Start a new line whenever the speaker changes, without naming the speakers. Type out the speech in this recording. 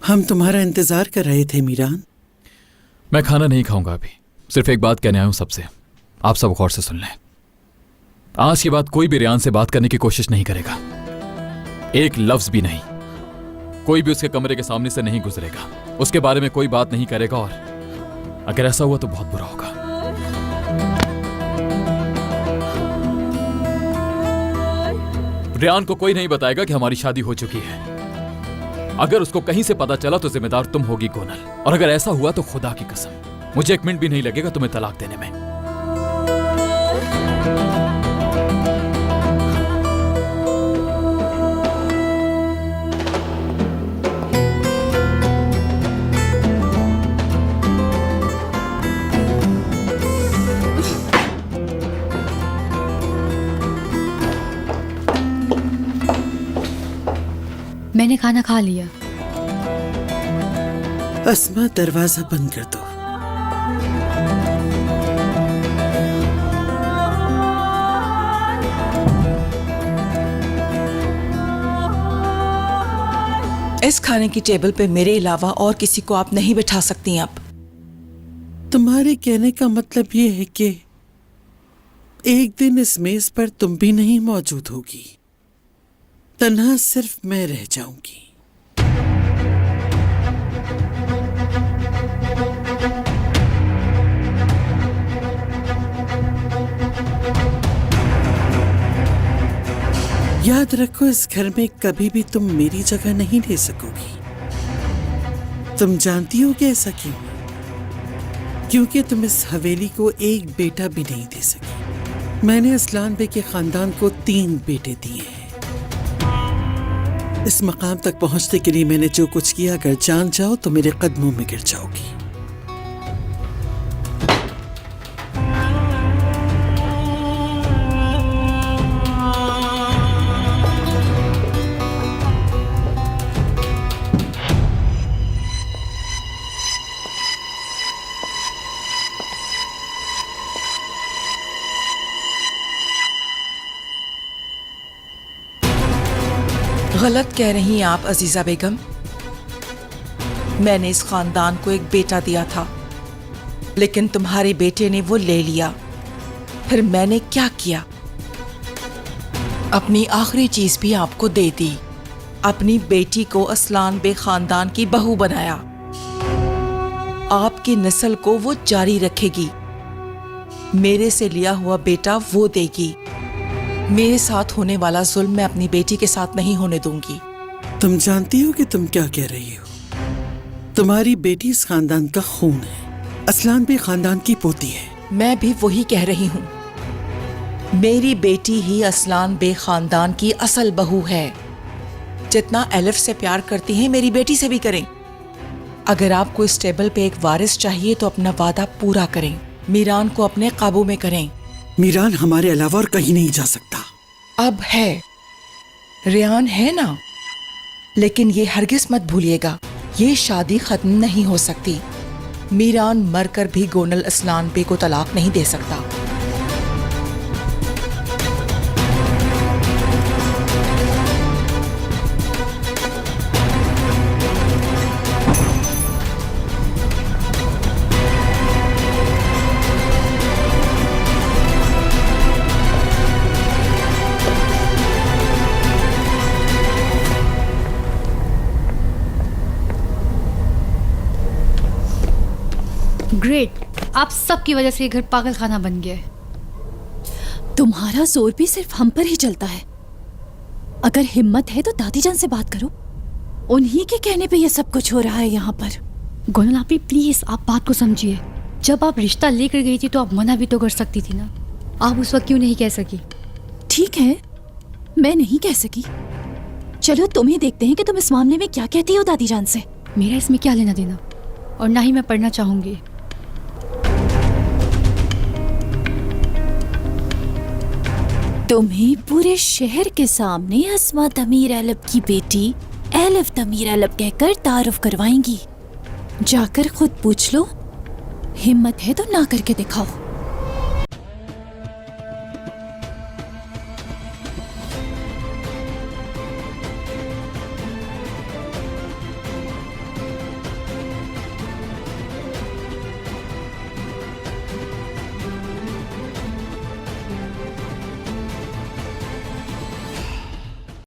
हम तुम्हारा इंतजार कर रहे थे मीरान।
मैं खाना नहीं खाऊंगा अभी, सिर्फ एक बात कहने आया हूं सबसे। आप सब गौर से सुन लें। आज के बाद कोई भी रेहान से बात करने की कोशिश नहीं करेगा, एक लफ्ज भी नहीं। कोई भी उसके कमरे के सामने से नहीं गुजरेगा, उसके बारे में कोई बात नहीं करेगा, और अगर ऐसा हुआ तो बहुत बुरा होगा। रेहान को कोई नहीं बताएगा कि हमारी शादी हो चुकी है। अगर उसको कहीं से पता चला तो जिम्मेदार तुम होगी गोनल, और अगर ऐसा हुआ तो खुदा की कसम मुझे 1 मिनट भी नहीं लगेगा तुम्हें तलाक देने में।
मैंने खाना खा लिया।
अस्मा, दरवाजा बंद कर दो।
इस खाने की टेबल पे मेरे अलावा और किसी को आप नहीं बिठा सकती। अब
तुम्हारे कहने का मतलब ये है कि एक दिन इस मेज पर तुम भी नहीं मौजूद होगी, तन्हा सिर्फ मैं रह जाऊंगी। याद रखो, इस घर में कभी भी तुम मेरी जगह नहीं ले सकोगी। तुम जानती हो कि ऐसा क्यों? क्योंकि तुम इस हवेली को एक बेटा भी नहीं दे सकी। मैंने असलान बे के खानदान को 3 बेटे दिए हैं। इस मकाम तक पहुंचने के लिए मैंने जो कुछ किया, अगर जान जाओ तो मेरे कदमों में गिर जाओगी।
गलत कह रही हैं आप अजीजा बेगम। मैंने इस खानदान को एक बेटा दिया था, लेकिन तुम्हारे बेटे ने वो ले लिया। फिर मैंने क्या किया? अपनी आखिरी चीज भी आपको दे दी। अपनी बेटी को असलान बे खानदान की बहू बनाया। आपकी नस्ल को वो जारी रखेगी। मेरे से लिया हुआ बेटा वो देगी। मेरे साथ होने वाला जुल्म मैं अपनी बेटी के साथ नहीं होने दूंगी।
तुम जानती हो कि तुम क्या कह रही हो? तुम्हारी बेटी इस खानदान का खून है, असलान बे खानदान की पोती है।
मैं भी वही कह रही हूँ। मेरी बेटी ही असलान बे खानदान की असल बहू है। जितना एलिफ से प्यार करती हैं, मेरी बेटी से भी करें। अगर आपको इस टेबल पे एक वारिस चाहिए तो अपना वादा पूरा करें। मीरान को अपने काबू में करें।
मीरान हमारे अलावा और कहीं नहीं जा सकता।
अब है, रेहान है ना, लेकिन ये हरगिज मत भूलिएगा, ये शादी खत्म नहीं हो सकती। मीरान मरकर भी गोनल असलान बे को तलाक नहीं दे सकता।
ग्रेट, आप सबकी वजह से ये घर पागल खाना बन गया है।
तुम्हारा जोर भी सिर्फ हम पर ही चलता है। अगर हिम्मत है तो दादी जान से बात करो। उन्हीं के कहने पे ये सब कुछ हो रहा है यहाँ पर।
गोनल आपी, प्लीज आप बात को समझिए। जब आप रिश्ता लेकर गई थी तो आप मना भी तो कर सकती थी ना। आप उस वक्त क्यों नहीं कह सकी?
ठीक है, मैं नहीं कह सकी। चलो तुम्हें देखते हैं कि तुम इस मामले में क्या कहती हो दादी जान से।
मेरा इसमें क्या लेना देना, और ना ही मैं पढ़ना चाहूंगी।
तुम्हें पूरे शहर के सामने अस्मा तमीर एलब की बेटी एलिफ तमीर एलब कहकर तारुफ करवाएंगी। जाकर खुद पूछ लो, हिम्मत है तो ना करके दिखाओ।